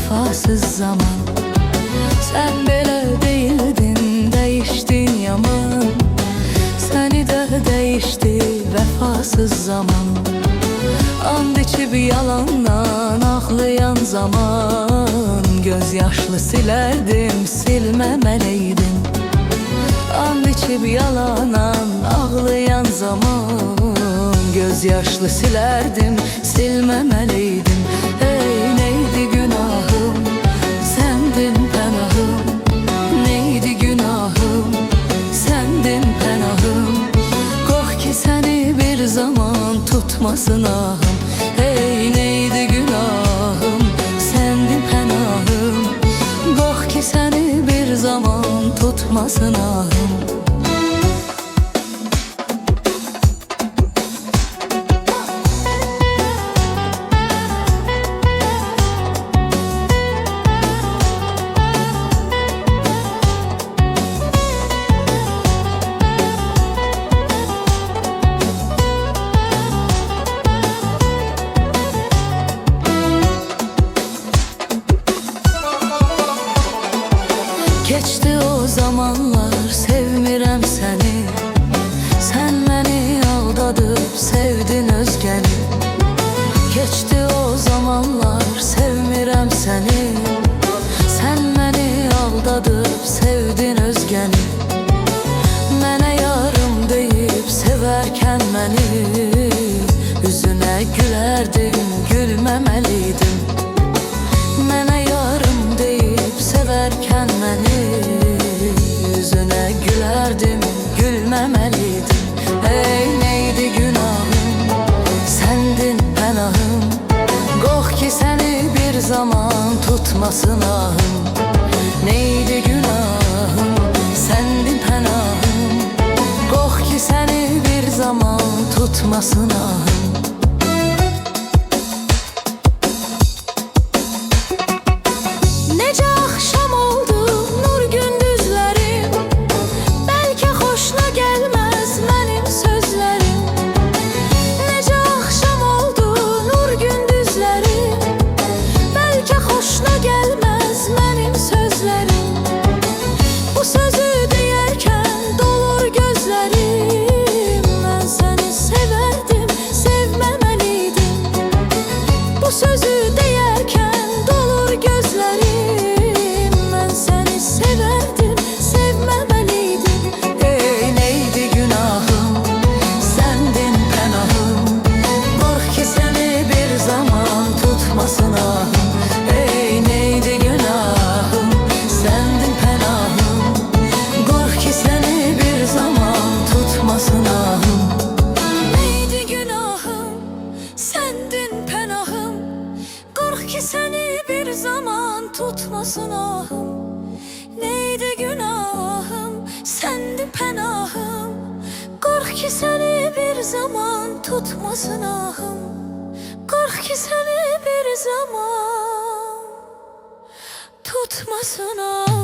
vefasız zaman. Sen belə değildin, değiştin yaman. Seni de değişti vefasız zaman. And içib yalandan ağlayan zaman. Gözyaşlı silerdim, silməməliydim. And içib yalanan ağlayan zaman. Gözyaşlı silerdim, silməməliydim. Ey neydi günahım, sendin pənahım. Neydi günahım, sendin pənahım. Qox ki səni bir zaman tutmasın ahım. Ey neydi günahım, sendin pənahım. Qox ki səni bir zaman tutmasın ahım. Geçti o zamanlar, sevmirəm səni. Sen beni aldadıb, sevdin özgəni. Geçti o zamanlar, sevmirəm səni. Sen beni aldadıb, sevdin özgəni. Mənə yarım deyib, sevərkən məni. Üzünə gülərdim, gülməməliydim. Mənə yarım deyib, sevərkən məni. Yüzüne gülerdim, gülməməliydim. Ey neydi günahım, sendin pənahım. Qox ki səni bir zaman tutmasın ahım. Neydi günahım, sendin pənahım. Qox ki səni bir zaman tutmasın ahım. Sözü deyərkən dolur gözlərim. Mən səni sevərdim, sevməməliydim. Ey neydi günahım, sendin pənahım. Qorx ki səni bir zaman tutmasın ahım. Ey neydi günahım, sendin pənahım. Qorx ki səni bir zaman tutmasın ahım. Neydi günahım, sendin pənahım. Qorx ki səni bir zaman tutmasın ahım. Neydi günahım, sendin pənahım. Qorx ki səni bir zaman tutmasın ahım. Qorx ki səni bir zaman tutmasın ahım.